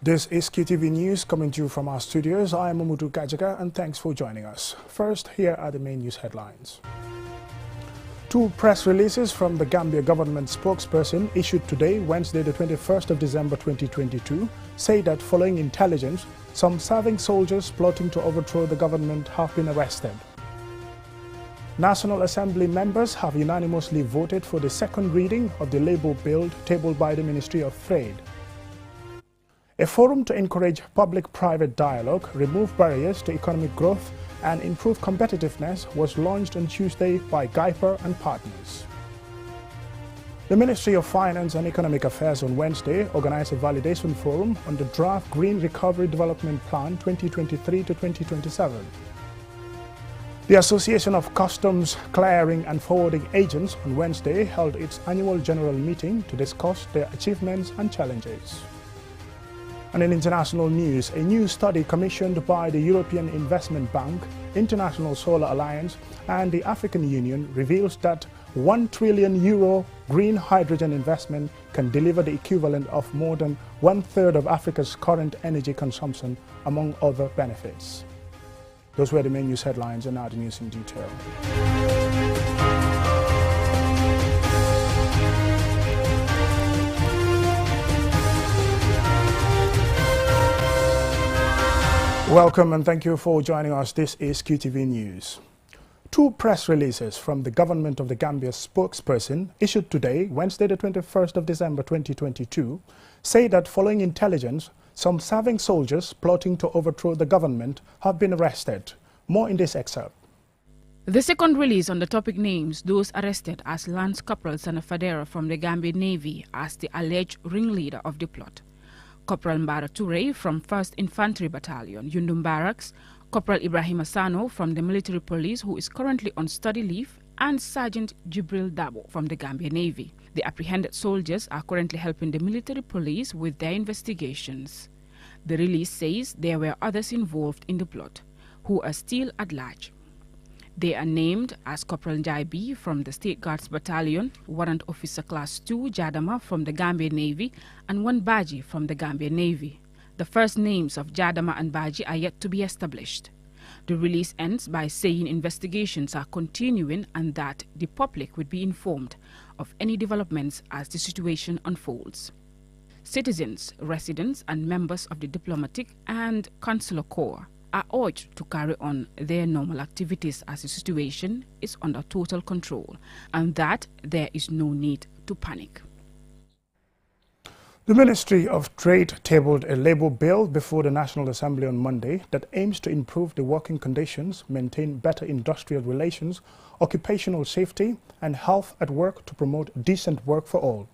This is QTV News coming to you from our studios. I am Mamudu Kajaga and thanks for joining us. First, here are the main news headlines. Two press releases from the Gambia government spokesperson issued today, Wednesday the 21st of December 2022, say that following intelligence, some serving soldiers plotting to overthrow the government have been arrested. National Assembly members have unanimously voted for the second reading of the Labour Bill tabled by the Ministry of Trade. A forum to encourage public-private dialogue, remove barriers to economic growth and improve competitiveness was launched on Tuesday by GIPER and partners. The Ministry of Finance and Economic Affairs on Wednesday organized a validation forum on the draft Green Recovery Development Plan 2023 to 2027. The Association of Customs, Clearing and Forwarding Agents on Wednesday held its annual general meeting to discuss their achievements and challenges. And in international news, a new study commissioned by the European Investment Bank, International Solar Alliance and the African Union reveals that €1 trillion green hydrogen investment can deliver the equivalent of more than one-third of Africa's current energy consumption, among other benefits. Those were the main news headlines, and now the news in detail. Welcome and thank you for joining us. This is QTV News. Two press releases from the government of the Gambia spokesperson issued today, Wednesday the 21st of December 2022, say that following intelligence, some serving soldiers plotting to overthrow the government have been arrested. More in this excerpt. The second release on the topic names those arrested as Lance Corporal Sana Fadera from the Gambian Navy as the alleged ringleader of the plot. Corporal Mbara Toure from 1st Infantry Battalion, Yundum Barracks, Corporal Ibrahim Asano from the Military Police, who is currently on study leave, and Sergeant Jibril Dabo from the Gambia Navy. The apprehended soldiers are currently helping the Military Police with their investigations. The release says there were others involved in the plot, who are still at large. They are named as Corporal Njai from the State Guards Battalion, Warrant Officer Class 2 Jadama from the Gambia Navy, and one Baji from the Gambia Navy. The first names of Jadama and Baji are yet to be established. The release ends by saying investigations are continuing and that the public would be informed of any developments as the situation unfolds. Citizens, residents, and members of the diplomatic and consular corps are urged to carry on their normal activities as the situation is under total control and that there is no need to panic. The Ministry of Trade tabled a Labour Bill before the National Assembly on Monday that aims to improve the working conditions, maintain better industrial relations, occupational safety and health at work to promote decent work for all.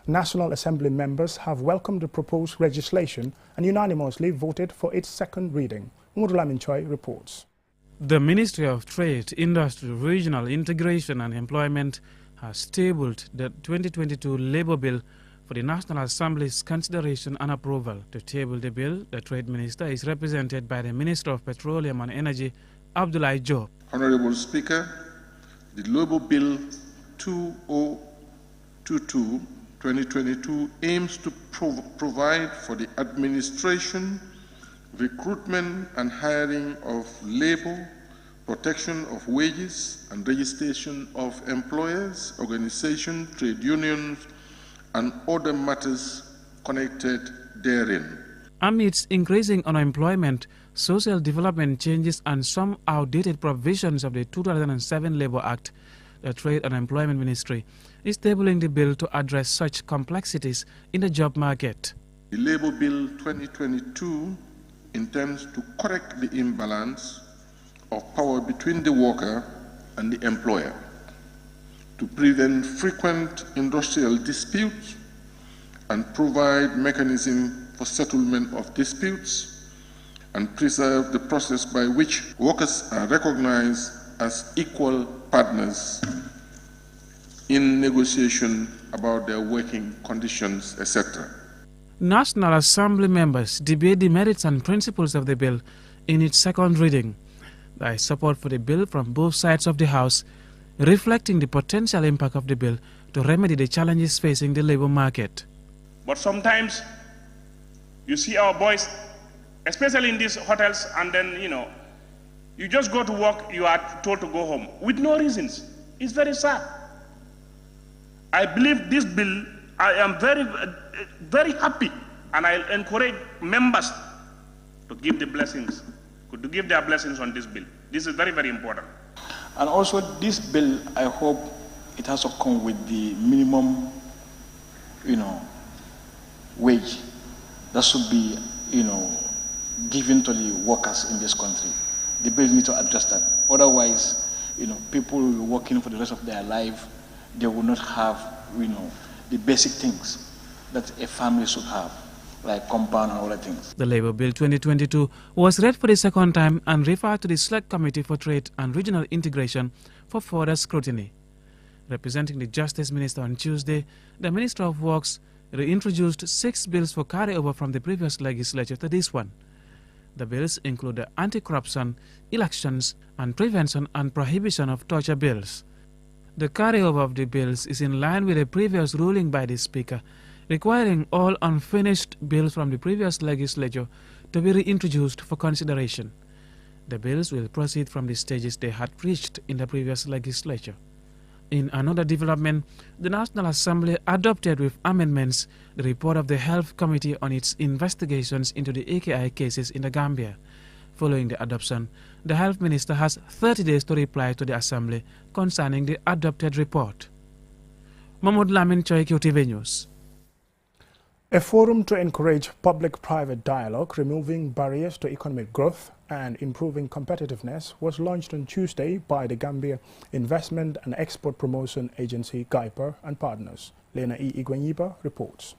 National Assembly members have welcomed the proposed legislation and unanimously voted for its second reading. Murulamin Choi reports. The Ministry of Trade, Industry, Regional Integration and Employment has tabled the 2022 Labour Bill for the National Assembly's consideration and approval. To table the bill, the Trade Minister is represented by the Minister of Petroleum and Energy, Abdoulaye Diop. Honorable Speaker, the Labour Bill 2022 aims to provide for the administration, recruitment and hiring of labor, protection of wages and registration of employers, organizations, trade unions and other matters connected therein. Amidst increasing unemployment, social development changes and some outdated provisions of the 2007 Labour Act, the Trade and Employment Ministry is tabling the bill to address such complexities in the job market. The Labour Bill 2022 intends to correct the imbalance of power between the worker and the employer, to prevent frequent industrial disputes and provide mechanism for settlement of disputes and preserve the process by which workers are recognized as equal partners in negotiation about their working conditions, etc. National Assembly members debate the merits and principles of the bill in its second reading. There is support for the bill from both sides of the House, reflecting the potential impact of the bill to remedy the challenges facing the labor market. But sometimes You see our boys, especially in these hotels, and then, you just go to work, you are told to go home with no reasons. It's very sad. I believe this bill, I am very, very happy, and I encourage members to give the blessings, to give their blessings on this bill. This is very, very important. And also this bill, I hope it has to come with the minimum, wage that should be, given to the workers in this country. The bill needs to address that. Otherwise, people will be working for the rest of their life. They will not have, the basic things that a family should have, like compound and other things. The Labour Bill 2022 was read for the second time and referred to the Select Committee for Trade and Regional Integration for further scrutiny. Representing the Justice Minister on Tuesday, the Minister of Works reintroduced 6 bills for carryover from the previous legislature to this one. The bills include the Anti-Corruption, Elections, and Prevention and Prohibition of Torture bills. The carryover of the bills is in line with a previous ruling by the Speaker, requiring all unfinished bills from the previous legislature to be reintroduced for consideration. The bills will proceed from the stages they had reached in the previous legislature. In another development, the National Assembly adopted with amendments the report of the Health Committee on its investigations into the AKI cases in the Gambia. Following the adoption, the Health Minister has 30 days to reply to the Assembly concerning the adopted report. Mahmoud Lamin Choi, QTV News. A forum to encourage public-private dialogue, removing barriers to economic growth and improving competitiveness was launched on Tuesday by the Gambia Investment and Export Promotion Agency, GAIPA, and partners. Lena E. Igwenyiba reports.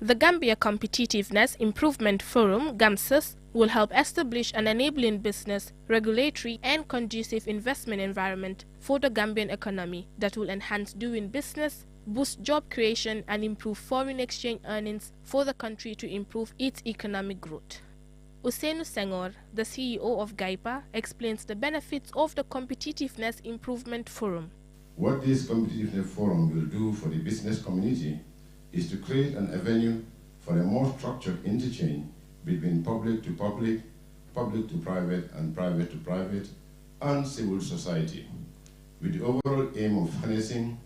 The Gambia Competitiveness Improvement Forum, GAMSIS, will help establish an enabling business, regulatory and conducive investment environment for the Gambian economy that will enhance doing business, boost job creation and improve foreign exchange earnings for the country to improve its economic growth. Usainu Senghor, the CEO of GAIPA, explains the benefits of the Competitiveness Improvement Forum. What this Competitiveness Forum will do for the business community is to create an avenue for a more structured interchange between public to public, public to private, and private to private, and civil society, with the overall aim of harnessing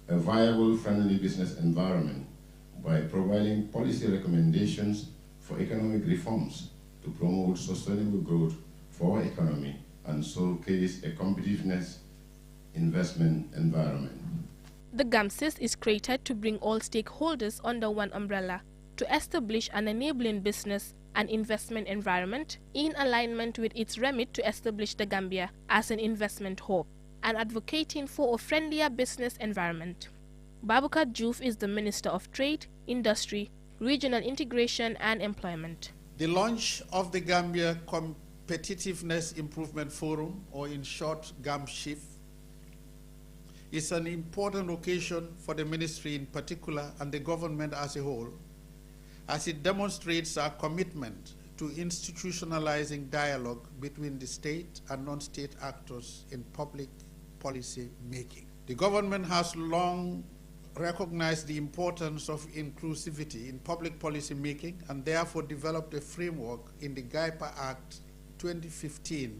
a viable, friendly business environment by providing policy recommendations for economic reforms to promote sustainable growth for our economy and showcase a competitiveness investment environment. The GAMSIS is created to bring all stakeholders under one umbrella to establish an enabling business and investment environment in alignment with its remit to establish the Gambia as an investment hub and advocating for a friendlier business environment. Babukar Juf is the Minister of Trade, Industry, Regional Integration and Employment. The launch of the Gambia Competitiveness Improvement Forum, or in short GAMSHIF, is an important occasion for the ministry in particular and the government as a whole, as it demonstrates our commitment to institutionalizing dialogue between the state and non-state actors in public policy making. The government has long recognized the importance of inclusivity in public policy making and therefore developed a framework in the GAIPA Act 2015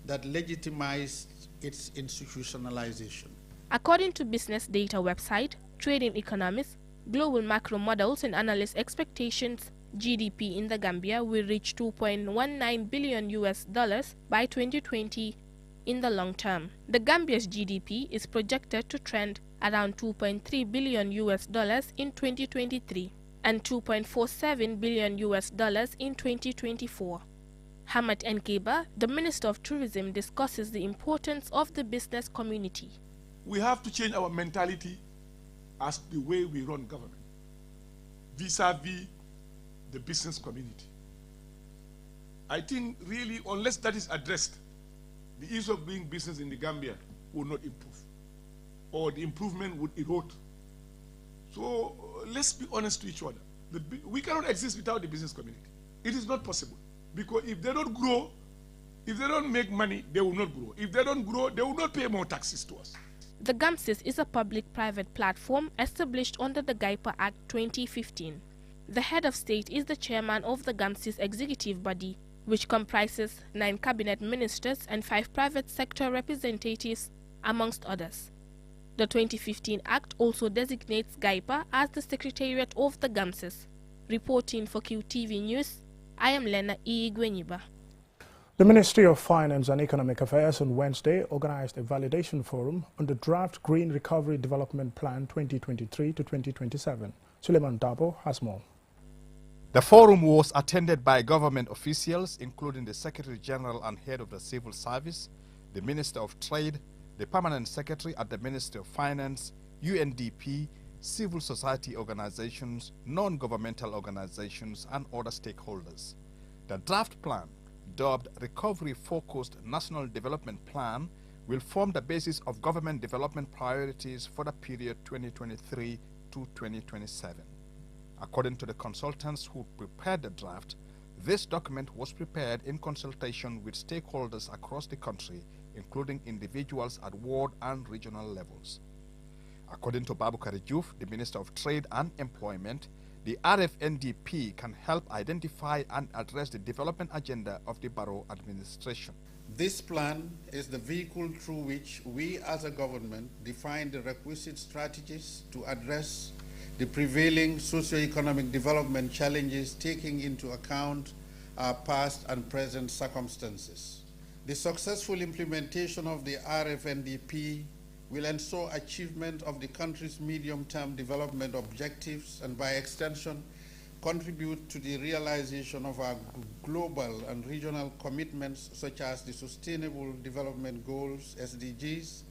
that legitimized its institutionalization. According to Business Data website, Trading Economists, global macro models and analyst expectations, GDP in the Gambia will reach $2.19 billion by 2020 in the long term. The Gambia's GDP is projected to trend around $2.3 billion in 2023 and $2.47 billion in 2024. Hamad Nkeba, the Minister of Tourism, discusses the importance of the business community. We have to change our mentality as the way we run government vis-a-vis the business community. I think really, unless that is addressed, the issue of doing business in the Gambia will not improve, or the improvement would erode. So let's be honest to each other. We cannot exist without the business community. It is not possible, because if they don't grow, if they don't make money, they will not grow. If they don't grow, they will not pay more taxes to us. The GAMSIS is a public-private platform established under the GAIPA Act 2015. The head of state is the chairman of the GAMSI's executive body, which comprises 9 cabinet ministers and 5 private sector representatives, amongst others. The 2015 Act also designates GAIPA as the secretariat of the GAMSIS. Reporting for QTV News, I am Lena E. Gwenyiba. The Ministry of Finance and Economic Affairs on Wednesday organized a validation forum on the draft Green Recovery Development Plan 2023 to 2027. Suleiman Dabo has more. The forum was attended by government officials, including the Secretary General and Head of the Civil Service, the Minister of Trade, the Permanent Secretary at the Ministry of Finance, UNDP, civil society organizations, non-governmental organizations, and other stakeholders. The draft plan, dubbed Recovery-Focused National Development Plan, will form the basis of government development priorities for the period 2023 to 2027. According to the consultants who prepared the draft, this document was prepared in consultation with stakeholders across the country, including individuals at ward and regional levels. According to Babukari Diouf, the Minister of Trade and Employment, the RFNDP can help identify and address the development agenda of the Barrow administration. This plan is the vehicle through which we as a government define the requisite strategies to address the prevailing socio-economic development challenges, taking into account our past and present circumstances. The successful implementation of the RFNDP will ensure achievement of the country's medium-term development objectives and, by extension, contribute to the realization of our global and regional commitments such as the Sustainable Development Goals, SDGs,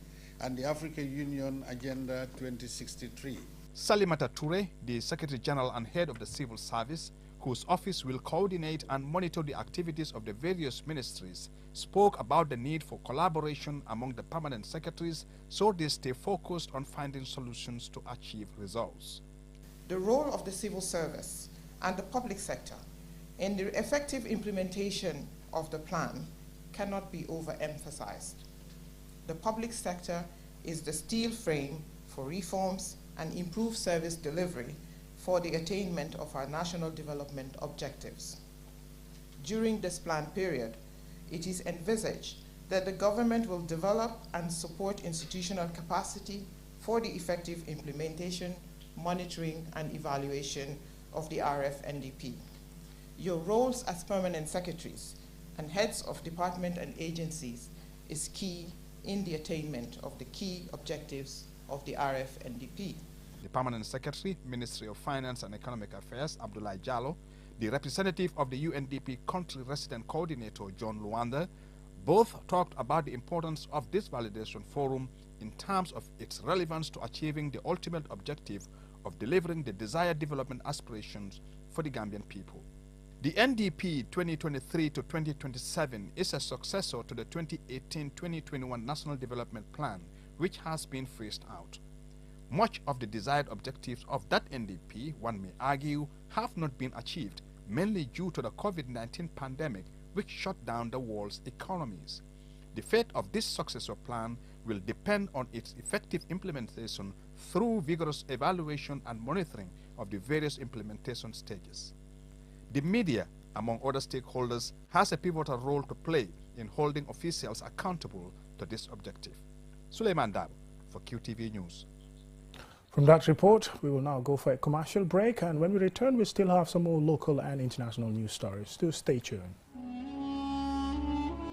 and the African Union Agenda 2063. Salimata Toure, the Secretary General and Head of the Civil Service, whose office will coordinate and monitor the activities of the various ministries, spoke about the need for collaboration among the permanent secretaries so they stay focused on finding solutions to achieve results. The role of the civil service and the public sector in the effective implementation of the plan cannot be overemphasized. The public sector is the steel frame for reforms and improved service delivery for the attainment of our national development objectives. During this plan period, it is envisaged that the government will develop and support institutional capacity for the effective implementation, monitoring, and evaluation of the RFNDP. Your roles as permanent secretaries and heads of department and agencies is key in the attainment of the key objectives of the RFNDP. The Permanent Secretary, Ministry of Finance and Economic Affairs, Abdoulaye Jallow, the representative of the UNDP Country Resident Coordinator, John Luanda, both talked about the importance of this validation forum in terms of its relevance to achieving the ultimate objective of delivering the desired development aspirations for the Gambian people. The NDP 2023 to 2027 is a successor to the 2018-2021 National Development Plan, which has been phased out. Much of the desired objectives of that NDP, one may argue, have not been achieved, mainly due to the COVID-19 pandemic, which shut down the world's economies. The fate of this successor plan will depend on its effective implementation through vigorous evaluation and monitoring of the various implementation stages. The media, among other stakeholders, has a pivotal role to play in holding officials accountable to this objective. Suleiman Dabo for QTV News. From that report, we will now go for a commercial break, and when we return, we still have some more local and international news stories. Still stay tuned.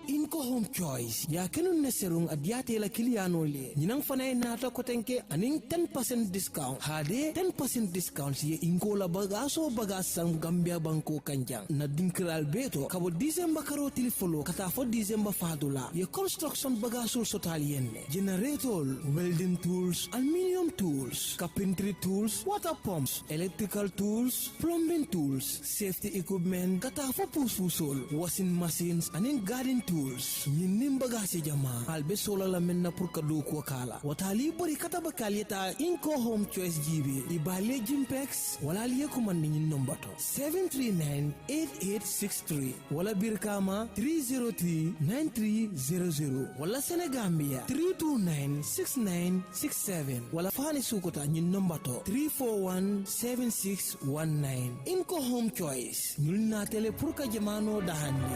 Inco Home Choice ya kenun ne serung adiate la kiliano le ninang fanay nata kotenke aning 10% discount hade 10% discount ye inco la bagaso bagasang Gambia banko kanjang na dinkral beto kabo December karo tilifolo kata fo December fadula ye construction bagaso sotalienne generator welding tools aluminium tools carpentry tools water pumps electrical tools plumbing tools safety equipment kata fo pusfusol washing machines aning garden tools Nin bagasi jama albe sola la menna pour ka do ko kala watali bari kata bakalita Inco Home Choice GB ibale Jimpex wala liye ko man nin nombato 7398863 wala Birkama 3039300 wala Senegambia 3296967 wala Fani Sukota nin nombato 3417619 Inco Home Choice nyulna tele pour ka jamano dahandi.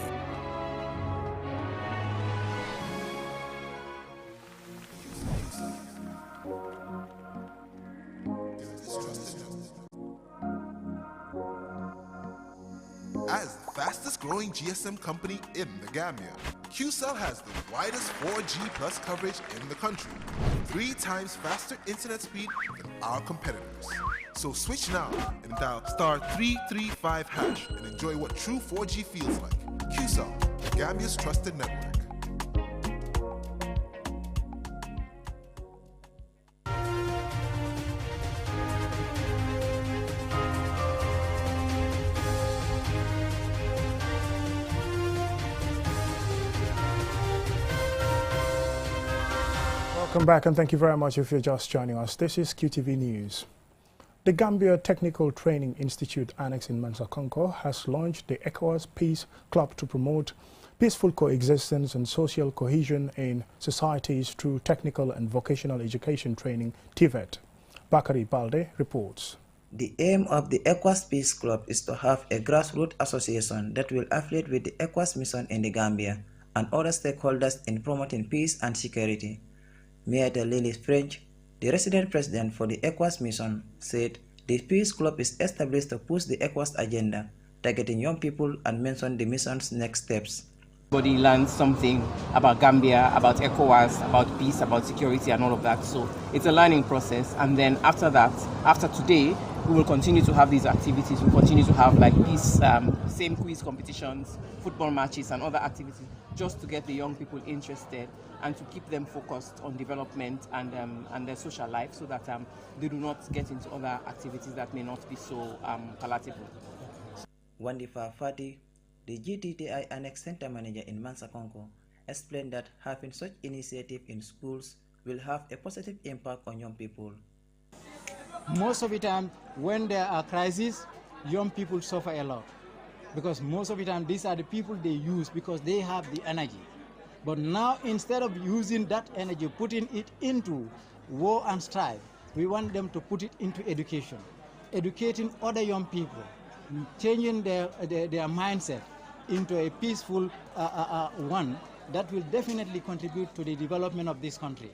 As the fastest growing GSM company in the Gambia, QCell has the widest 4G plus coverage in the country, 3 times faster internet speed than our competitors. So switch now and dial *335# and enjoy what true 4G feels like. QCell, Gambia's trusted network. Welcome back and thank you very much if you're just joining us. This is QTV News. The Gambia Technical Training Institute Annex in Mansakonko has launched the ECOWAS Peace Club to promote peaceful coexistence and social cohesion in societies through technical and vocational education training, TVET. Bakari Balde reports. The aim of the ECOWAS Peace Club is to have a grassroots association that will affiliate with the ECOWAS mission in the Gambia and other stakeholders in promoting peace and security. Mayor Lily French, the resident president for the ECOWAS mission, said the Peace Club is established to push the ECOWAS agenda, targeting young people, and mentioned the mission's next steps. Everybody learns something about Gambia, about ECOWAS, about peace, about security and all of that. So it's a learning process. And then after that, after today, we will continue to have these activities. We'll continue to have like peace, same quiz competitions, football matches and other activities just to get the young people interested and to keep them focused on development and their social life so that they do not get into other activities that may not be so palatable. Wandifa Fati, the GTTI Annex Center Manager in Mansakonko, explained that having such initiative in schools will have a positive impact on young people. Most of the time, when there are crises, young people suffer a lot. Because most of the time, these are the people they use because they have the energy. But now, instead of using that energy, putting it into war and strife, we want them to put it into education. Educating other young people, changing their mindset into a peaceful one that will definitely contribute to the development of this country.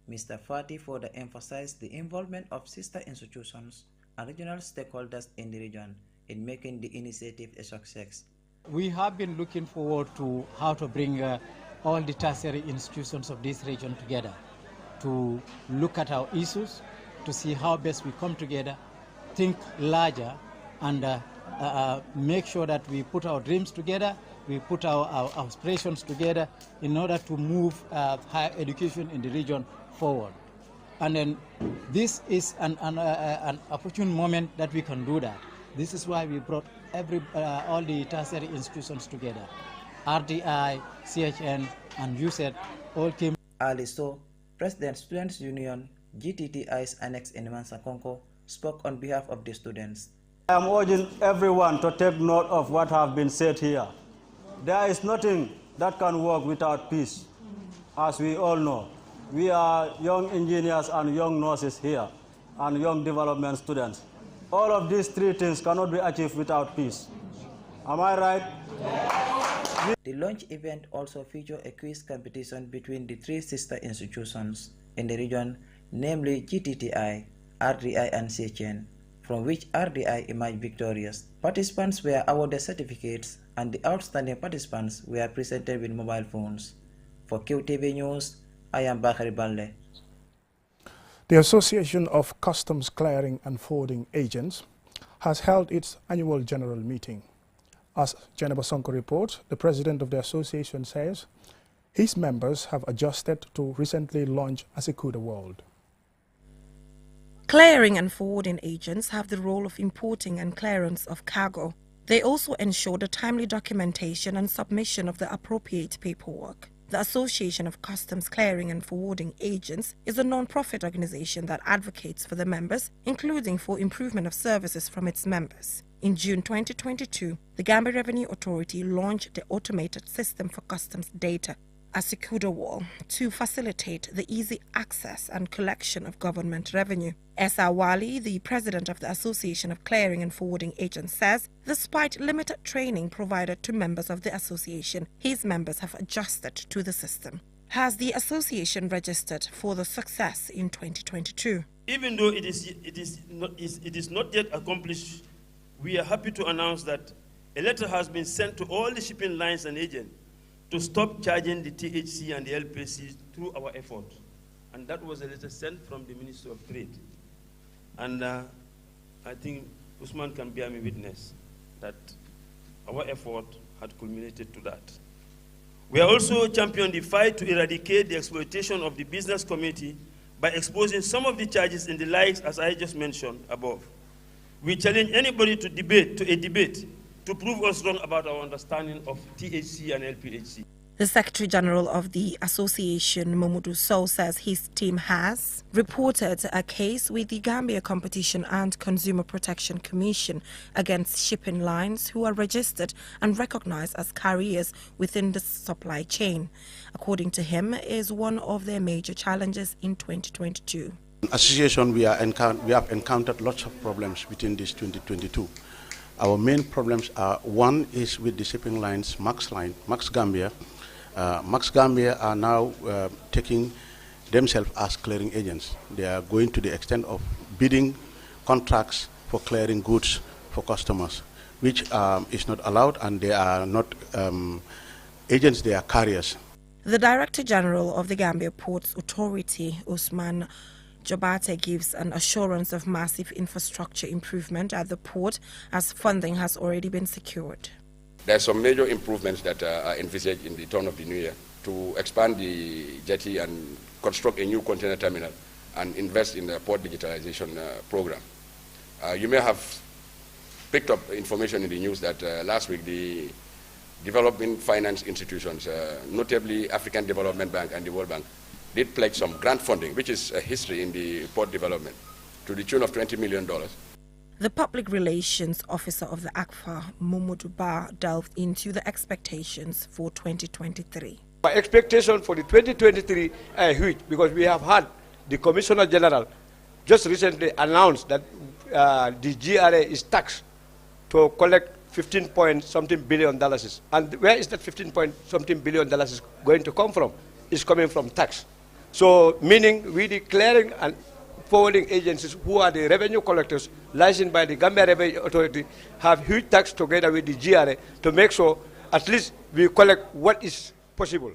Mr. Fati further emphasized the involvement of sister institutions and regional stakeholders in the region in making the initiative a success. We have been looking forward to how to bring all the tertiary institutions of this region together to look at our issues, to see how best we come together, think larger, and make sure that we put our dreams together, we put our aspirations together in order to move higher education in the region forward. And then this is an opportune moment that we can do that. This is why we brought all the tertiary institutions together. RDI, CHN, and USED all came. Ali So, President Students Union, GTTI's Annex in Mansakonko, spoke on behalf of the students. I am urging everyone to take note of what has been said here. There is nothing that can work without peace, as we all know. We are young engineers and young nurses here, and young development students. All of these three things cannot be achieved without peace. Am I right? The launch event also featured a quiz competition between the three sister institutions in the region, namely GTTI, RDI, and CHN, from which RDI emerged victorious. Participants were awarded certificates, and the outstanding participants were presented with mobile phones. For QTV News, I am Bakari Balde. The Association of Customs Clearing and Forwarding Agents has held its annual general meeting. As Jennifer Sonko reports, the president of the association says his members have adjusted to recently launched Asekuda World. Clearing and forwarding agents have the role of importing and clearance of cargo. They also ensure the timely documentation and submission of the appropriate paperwork. The Association of Customs Clearing and Forwarding Agents is a non-profit organization that advocates for the members, including for improvement of services from its members. In June 2022, the Gambia Revenue Authority launched the automated system for customs data, Asikudawal, to facilitate the easy access and collection of government revenue. Esa Wali, the president of the Association of Clearing and Forwarding Agents, says despite limited training provided to members of the association, his members have adjusted to the system. Has the association registered for the success in 2022? Even though it is not yet accomplished, we are happy to announce that a letter has been sent to all the shipping lines and agents to stop charging the THC and the LPC through our effort. And that was a letter sent from the Ministry of Trade. And I think Usman can bear me witness that our effort had culminated to that. We are also championing the fight to eradicate the exploitation of the business community by exposing some of the charges in the likes as I just mentioned above. We challenge anybody to a debate to prove us wrong about our understanding of THC and LPHC. The Secretary General of the association, Mamadou Sow, says his team has reported a case with the Gambia Competition and Consumer Protection Commission against shipping lines who are registered and recognized as carriers within the supply chain. According to him, is one of their major challenges in 2022. Association, we have encountered lots of problems within this 2022. Our main problems are, one is with the shipping lines, Max Gambia. Max Gambia are now taking themselves as clearing agents. They are going to the extent of bidding contracts for clearing goods for customers, which is not allowed, and they are not agents, they are carriers. The Director General of the Gambia Ports Authority, Usman Jabate, gives an assurance of massive infrastructure improvement at the port as funding has already been secured. There are some major improvements that are envisaged in the turn of the new year to expand the jetty and construct a new container terminal and invest in the port digitalization program. You may have picked up information in the news that last week the development finance institutions, notably African Development Bank and the World Bank, did pledge some grant funding, which is a history in the port development, to the tune of $20 million. The Public Relations Officer of the ACFA, Mamadou Ba, delved into the expectations for 2023. My expectation for the 2023 are huge because we have had the Commissioner General just recently announced that the GRA is taxed to collect $15-point-something billion. And where is that $15-point-something billion going to come from? It's coming from tax. So meaning we the clearing and forwarding agencies who are the revenue collectors licensed by the Gambia Revenue Authority have huge tax together with the GRA to make sure at least we collect what is possible.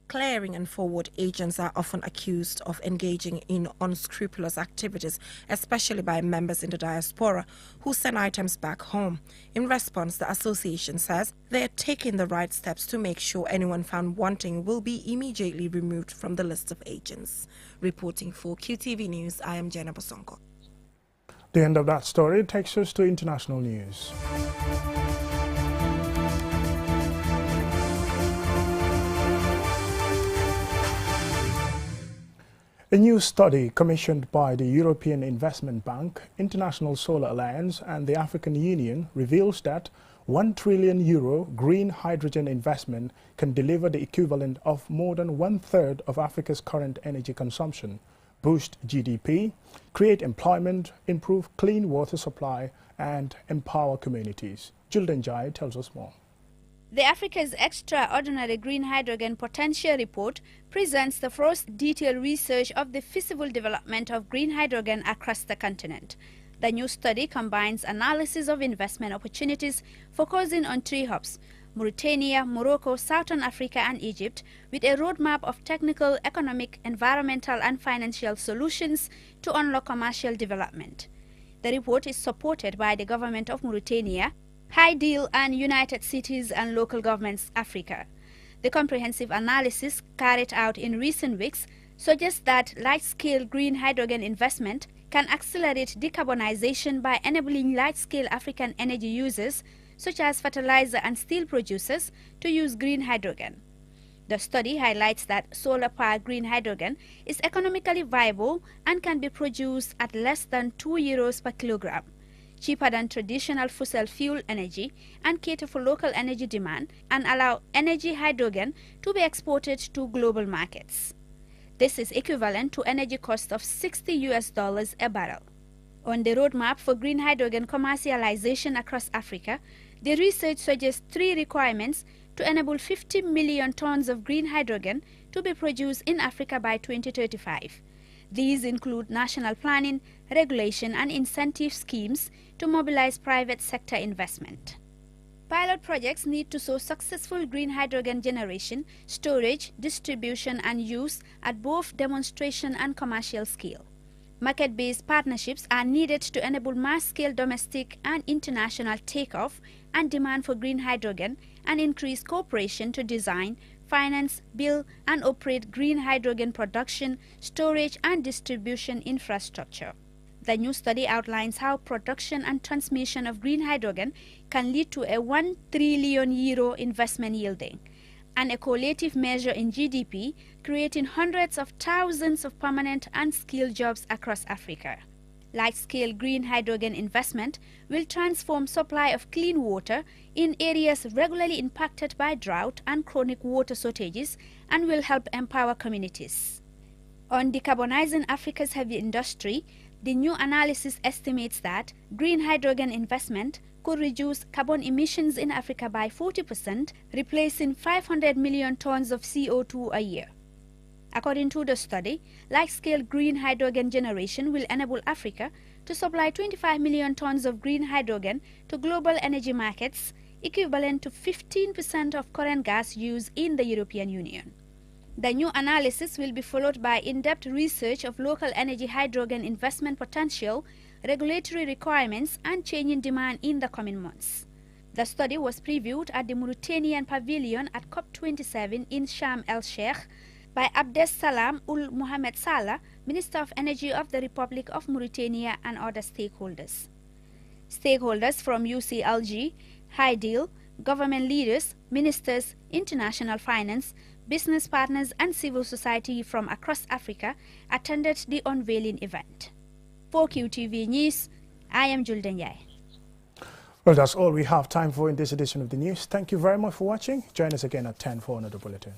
Clearing and forward agents are often accused of engaging in unscrupulous activities, especially by members in the diaspora who send items back home. In response, the association says they are taking the right steps to make sure anyone found wanting will be immediately removed from the list of agents. Reporting for QTV News, I am Jenna Bosonko. The end of that story takes us to international news. A new study commissioned by the European Investment Bank, International Solar Alliance and the African Union reveals that €1 trillion green hydrogen investment can deliver the equivalent of more than one-third of Africa's current energy consumption, boost GDP, create employment, improve clean water supply and empower communities. Jilden Jai tells us more. The Africa's Extraordinary Green Hydrogen Potential Report presents the first detailed research of the feasible development of green hydrogen across the continent. The new study combines analysis of investment opportunities focusing on three hubs: Mauritania, Morocco, Southern Africa and Egypt, with a roadmap of technical, economic, environmental and financial solutions to unlock commercial development. The report is supported by the government of Mauritania, High Deal and United Cities and Local Governments Africa. The comprehensive analysis carried out in recent weeks suggests that large-scale green hydrogen investment can accelerate decarbonization by enabling large-scale African energy users, such as fertilizer and steel producers, to use green hydrogen. The study highlights that solar-powered green hydrogen is economically viable and can be produced at less than €2 per kilogram, cheaper than traditional fossil fuel energy, and cater for local energy demand and allow energy hydrogen to be exported to global markets. This is equivalent to energy cost of $60 a barrel. On the roadmap for green hydrogen commercialization across Africa, the research suggests 3 requirements to enable 50 million tons of green hydrogen to be produced in Africa by 2035. These include national planning, regulation, and incentive schemes to mobilize private sector investment. Pilot projects need to show successful green hydrogen generation, storage, distribution, and use at both demonstration and commercial scale. Market-based partnerships are needed to enable mass-scale domestic and international takeoff and demand for green hydrogen and increase cooperation to design, finance, build, and operate green hydrogen production, storage, and distribution infrastructure. The new study outlines how production and transmission of green hydrogen can lead to a €1 trillion investment yielding, and a correlative measure in GDP, creating hundreds of thousands of permanent and skilled jobs across Africa. Large-scale green hydrogen investment will transform supply of clean water in areas regularly impacted by drought and chronic water shortages and will help empower communities. On decarbonizing Africa's heavy industry, the new analysis estimates that green hydrogen investment could reduce carbon emissions in Africa by 40%, replacing 500 million tons of CO2 a year. According to the study, large-scale green hydrogen generation will enable Africa to supply 25 million tons of green hydrogen to global energy markets, equivalent to 15% of current gas use in the European Union. The new analysis will be followed by in-depth research of local energy hydrogen investment potential, regulatory requirements, and changing demand in the coming months. The study was previewed at the Mauritanian Pavilion at COP27 in Sharm el-Sheikh by Abdes Salam Ul Mohamed Salah, Minister of Energy of the Republic of Mauritania, and other stakeholders. Stakeholders from UCLG, HyDeal, government leaders, ministers, international finance, business partners, and civil society from across Africa attended the unveiling event. For QTV News, I am Julden Yai. Well, that's all we have time for in this edition of the news. Thank you very much for watching. Join us again at 10 for another bulletin.